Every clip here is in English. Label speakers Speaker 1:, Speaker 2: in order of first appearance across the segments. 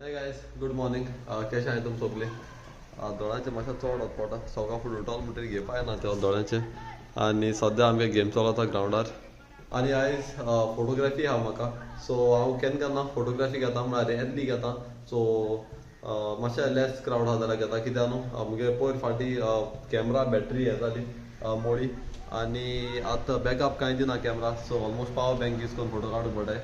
Speaker 1: Hey guys, good morning. कशे आहे तुम सगळे? दोळ्यांचे मातशें चड वचपडटा सकाळ फुडें उठोन म्हणटरी घेवपाक ना ते दोळ्यांचे आनी सद्या आमगे गेम चलता ग्रावंडार आनी आयज फोटोग्राफी आहा म्हाका सो हांव केन्ना केन्ना फोटोग्राफी घेता म्हळ्यार येतली घेता सो मातशें लेस क्रावड आहा जाल्यार घेता कित्याक न्हू आमगे पयर फाटी कॅमरा बॅटरी हे जाली मोडी आनी आतां बॅकअप कांय दिना camera so almost power bank use करून फोटो काडूंक पडटाय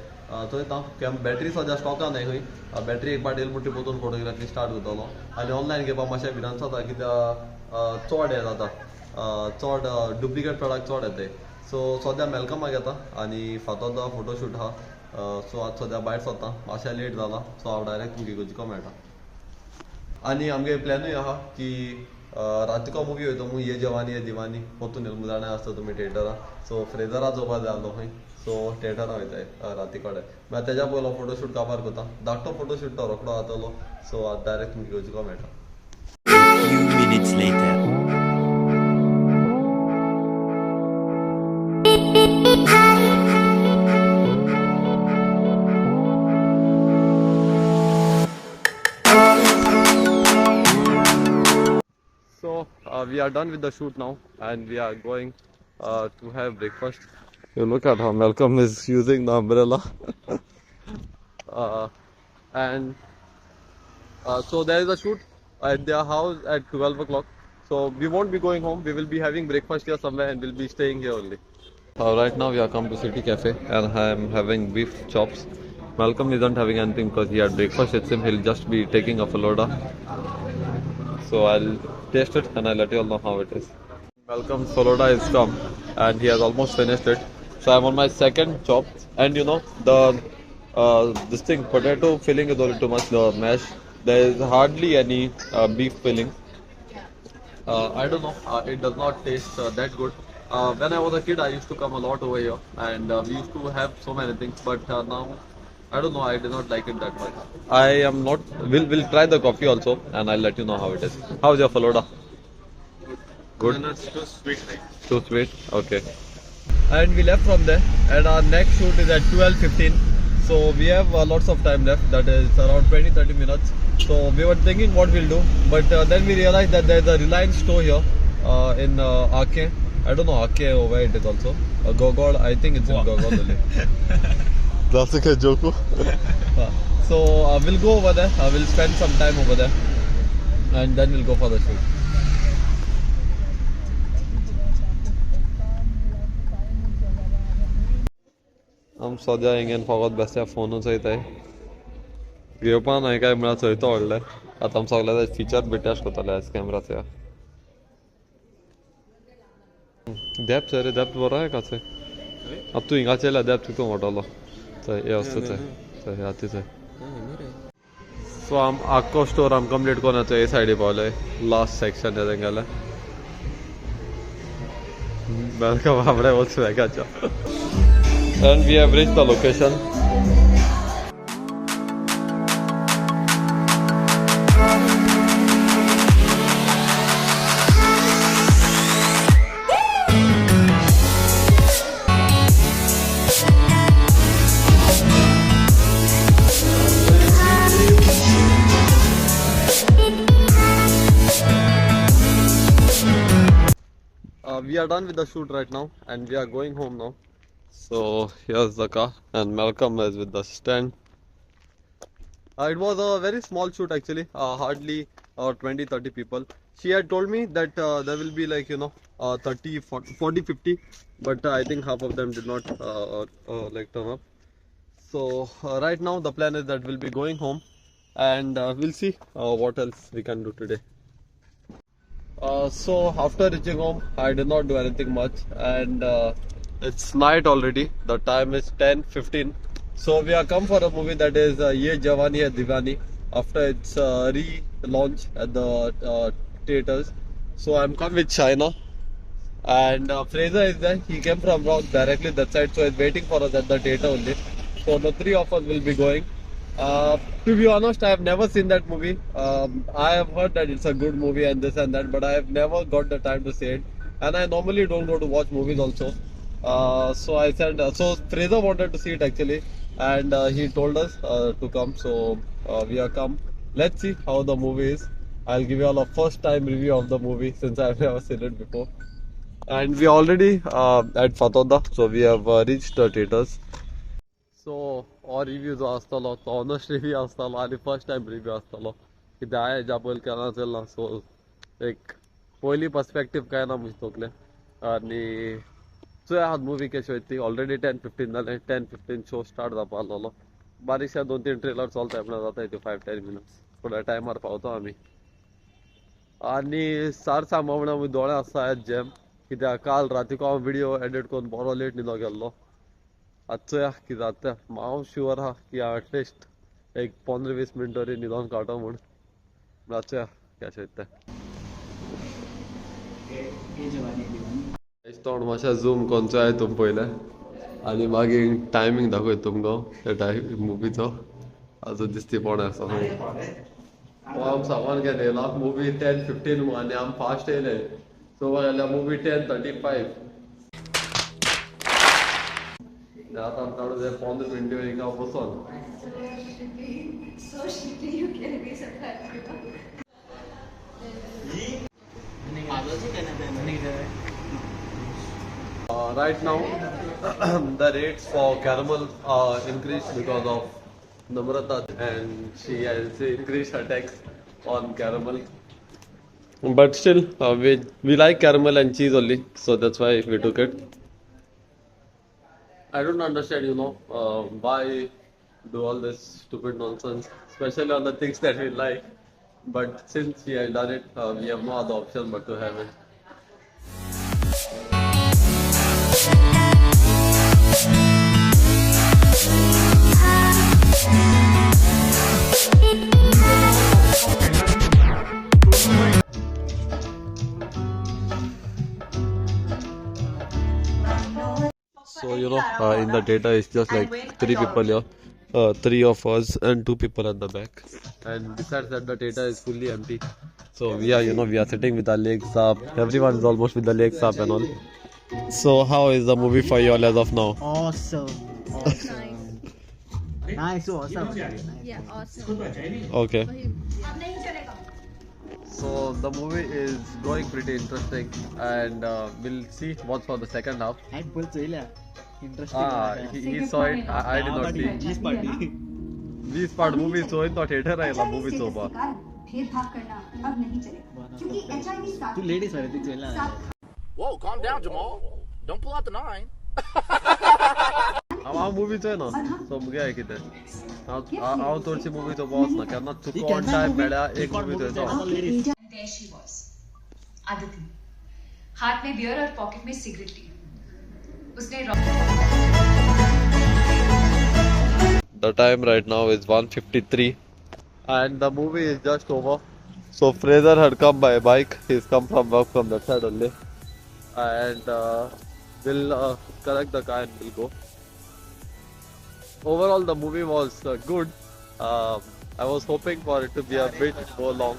Speaker 1: थंय बॅटरी सद्या स्टॉकान नाही खंय बॅटरी एक पाटी मुठी पोतून फोटोग्राफी स्टार्ट करतलो आनी ऑनलायन घेवपाक मातशें भिरांत जाता कित्याक चड हें जाता चड डुप्लिकेट प्रॉडक्ट चड येताय सो सद्या मेलकमा घेता आनी फातोरचो फोटोशूट आहा सो आज सद्या भायर सरता मातशें लेट जाला सो हांव डायरेक्ट तुमगे गोंयचो मेळटा आनी आमगे प्लॅनूय आहा की रातिको मुवी वयता मू ये जवानी ये दिवानी पोतून जाणा आसता तुमी थिएटरां सो फ्रेजरा चोवपा जाय आसलो खंय सो थिएटरां वयताय राती कडेन मागीर तेज्या पयलो फोटोशूट काबार करता धाकटो फोटोशूट तो रोखडो जातलो सो आतां डायरेक्ट तुमगे गोंयचो मेळटा.
Speaker 2: Few minutes later.
Speaker 1: So we are done with the shoot now and we are going to have breakfast. You look at how Malcolm is using the umbrella. And so there is a shoot at their house at 12 o'clock. So we won't be going home. We will be having breakfast here somewhere and we'll be staying here only. Right now we are come to City Cafe and I am having beef chops. Malcolm isn't having anything because he had breakfast. It's him. He'll just be taking a falooda. So I'll taste it and I'll let you all know how it is. Malcolm's falooda is come and he has almost finished it. So I'm on my second chop and you know the this thing potato filling is only too much, the mash. There is hardly any beef filling. I don't know, it does not taste that good. When I was a kid I used to come a lot over here and we used to have so many things, but now I don't know, I did not like it that much. I am not, we'll try the coffee also and I'll let you know how it is. How's your falooda? Good?
Speaker 3: No, it's too sweet, right?
Speaker 1: Too sweet? Okay. And we left from there and our next shoot is at 12:15. So we have lots of time left, that is around 20-30 minutes. So we were thinking what we'll do, but then we realized that there's a Reliance store here in Arke. I don't know Arke or where it is also. Gogol, I think it's in Gogol only. That's a joke. So we'll go over there, we'll spend some time over there and then we'll go for the shoot. आम सद्या हिंगेन फकत बेश्ट्या फोनूच वयताय घेवपा न्हय काय म्हळ्यार चोयतो व्हडले आतां आमी सगळे फीचर बिट्याश करतले आयज कॅमेराचे डेप्थ रे डेप्थ बरो आहे काचे अब तू हिंगाचे येयला डेप्थ तितून मोटलो थंय हे आसता थंय हे आती थंय सो आम आख्खो स्टोर आम कंप्लीट कोरून येता हे सायडी पावले लास्ट सेक्शन हे तेंगेले बेलका बाबडे वच वेगाच्या and we have reached the location. We are done with the shoot right now and we are going home now. So here's the car and Malcolm is with the stand. It was a very small shoot actually, hardly 20-30 people. She had told me that there will be like 30, 40, 50, but I think half of them did not like turn up. So right now the plan is that we'll be going home and we'll see what else we can do today. So after reaching home I did not do anything much and it's night already. The time is 10:15. So we are come for a movie that is Ye Jawani Hai Diwani after its re-launch at the theaters. So I'm come with China and Fraser is there. He came from Rock directly that side, so he's waiting for us at the theater only. So the three of us will be going. To be honest, I have never seen that movie. I have heard that it's a good movie and this and that, but I have never got the time to see it. And I normally don't go to watch movies also. So I said, so Fraser wanted to see it actually. and he told us to come, so we are come. Let's see how the movie is. I'll give you all a first time review of the movie since I've never seen it before. And we are already at Fatoda, so we have reached the theaters. So और review जो आसतलो तो honest review आसतलो आणि first time review आसतलो कित्याक हांवें ज्या पयलीं केला चल्ला सो एक पयली पर्सपेक्टीव काय ना मुझे तकले आनी चोय आहात मुवी कशी वयता ऑलरेडी 10-15 जालें 10-15 शो स्टार्ट जावपा आसलोलो बारीकशे 2-3 ट्रेलर चलता म्हणल्यार जाता त्यो 5-10 मिनिट्स थोड्या टायमार पावतो आमी आनी सार सांगपा म्हणल्यार म्हजे दोळे आसता जॅम कित्याक काल रातीको हांव व्हिडिओ एडिट करून बरो लेट न्हिदो गेल्लो आजचो या कितें जाता हांव शुअर आहा की एटलिस्ट एक 15-20 मिनट तरी न्हिदोन काडटो म्हूण आजचो या कशें वयता तोंड मातशें झूम कोनचो आहे तुम पयलें आनी मागीर टायमींग दाखयता तुमकां त्या टायम मुवीचो आजून दिसती पोणे आसा आम सामान घेवन येयला मुवी 10-15 आनी आम फास्ट येयले सो जाल्यार मुवी 10:35 आतां आमकां ते 15 मिनट एका बसून right now the rates for caramel increased because of Namrata and she has increased her tax on caramel but still we like caramel and cheese only so that's why we took it. I don't understand why do all this stupid nonsense especially on the things that we like but since we have done it we have no other option but to have it. So in the data it's just like 3 people here, 3 of us and 2 people at the back, and besides that the data is fully empty. So we are we are sitting with our legs up. Everyone is almost with the legs up and all. So how is the movie for you all as of now?
Speaker 3: Awesome. Nice, awesome.
Speaker 4: Yeah, awesome.
Speaker 1: Okay. So the movie is going pretty interesting, and we'll see what's for the second half.
Speaker 3: At full trailer. Interesting.
Speaker 1: He saw it. I did not see.
Speaker 3: This party.
Speaker 1: This part movie so in the theater राहिला movie सोबा.
Speaker 5: भेदभाव करना अब नहीं चलेगा क्योंकि HIV
Speaker 3: तू ladies वाले ती trailer.
Speaker 6: Whoa, calm down, Jamal. Don't pull out the 9.
Speaker 1: हांव movie चोय ना so मुगे आहे कितें हांव चडशी movie चोवपा वचना केन्ना चुकोन टायम मेळ्ळ्या एक movie Choyta.
Speaker 7: There she was, Aditi. हाथ में बियर और पॉकेट में सिगरेट ली उसने
Speaker 1: The time right now is 1:53 and the movie is just over. So Fraser had come by bike. He's come from work from that side only, and we'll collect the car and we'll go. Overall, the movie was good. I was hoping for it to be a bit more long,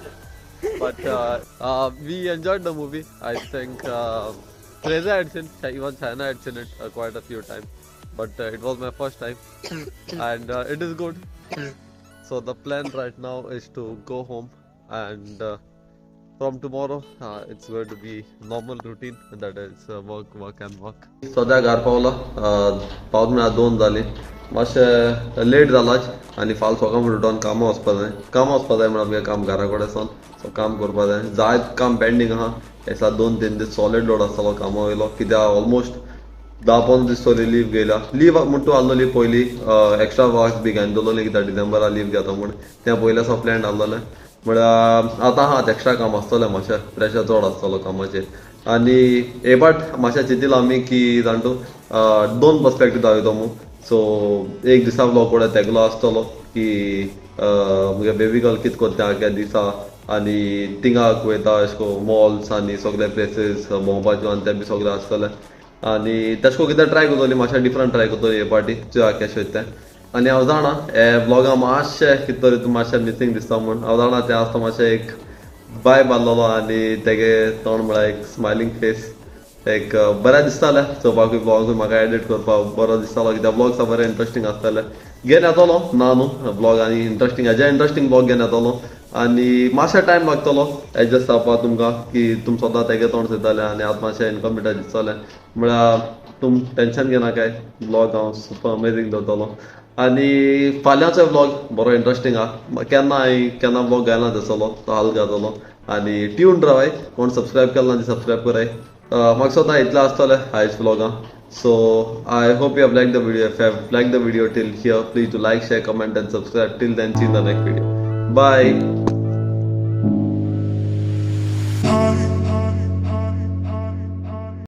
Speaker 1: but we enjoyed the movie. I think Fraser had seen, even China had seen it quite a few times, but it was my first time, and it is good. So the plan right now is to go home, and from tomorrow it's going to be normal routine, that is work and work. सद्या घर पावला पावत म्हळ्यार 2 जाली मातशें late जालाच आनी फाल सकाळ उठोन कामां वचपा जाय म्हळ्यार आमगे काम घरा कडेन सावन सो काम करपा जाय जायत काम पेंडींग आहा एसा 2-3 दीस सॉलिड लोड आसतलो कामा वयलो कित्याक ऑलमोस्ट 10-15 दीस तरी लीव गेल्या लीव म्हणटू आहलोली पयली एक्स्ट्रा वर्क बी घेवन दवरलोली कित्याक डिसेंबरा लीव घेता म्हूण त्या पयल्या सा प्लॅन आहलोलें म्हळ्यार आतां आहा एक्स्ट्रा काम आसतलें मातशें प्रेशर चड आसतलो कामाचेर आनी हे पाट मातशें चिंतिलां आमी की जाणटू 2 पर्सपेक्टीव दाखयतो मू सो एक दिसा व्लॉग कोडे तेगलो आसतलो की मुगे बेबी गर्ल कितें करता त्या दिसा आनी थिंगाक वयता अशें को मॉल्स आनी सगळे प्लेसीस भोंवपाच्यो आनी ते बी सगळें आसतलें आनी तेश को कितें ट्राय करतली मातशें डिफरंट ट्राय करतली हे पाटी चोया केशें वयता आनी हांव जाणा हे ब्लॉगा मातशें कितें तरी मातशें मिसींग दिसता म्हूण हांव जाणा तें आसता मातशें एक बाय मारलेलो आनी तेगे तोंड म्हळ्यार एक स्मायलींग फेस एक बरें दिसतालें चोवपाकूय ब्लॉगूय म्हाका एडिट करपाक बरो दिसतालो कित्याक ब्लॉग्स बरें इंट्रस्टींग आसताले घेवन येतलो ना न्हू ब्लॉग आनी इंट्रस्टींग हेजे इंट्रस्टींग ब्लॉग घेवन येतलो आनी मातशें टायम लागतलो एडजस्ट जावपाक तुमकां की तुम सदां तेगे तोंड चयताले आनी आतां मातशें इनकम्पिटंट दिसतालें म्हळ्यार तुम टेंशन घेना काय ब्लॉग हांव सुपर अमेझींग दवरतलो आनी फाल्यांचो ब्लॉग बरो इंट्रस्टींग आहा केन्ना ब्लॉग घालना दिसतलो तो हाल घातलो आनी ट्यून रावाय कोण सबस्क्रायब केला ती सबस्क्रायब कराय म्हाका स्वता इतलें आसतलें आयज ब्लॉगां so I hope you have liked the video. If you have liked the video till here, please do like, share, comment and subscribe. Till then, see you in the next video. Bye.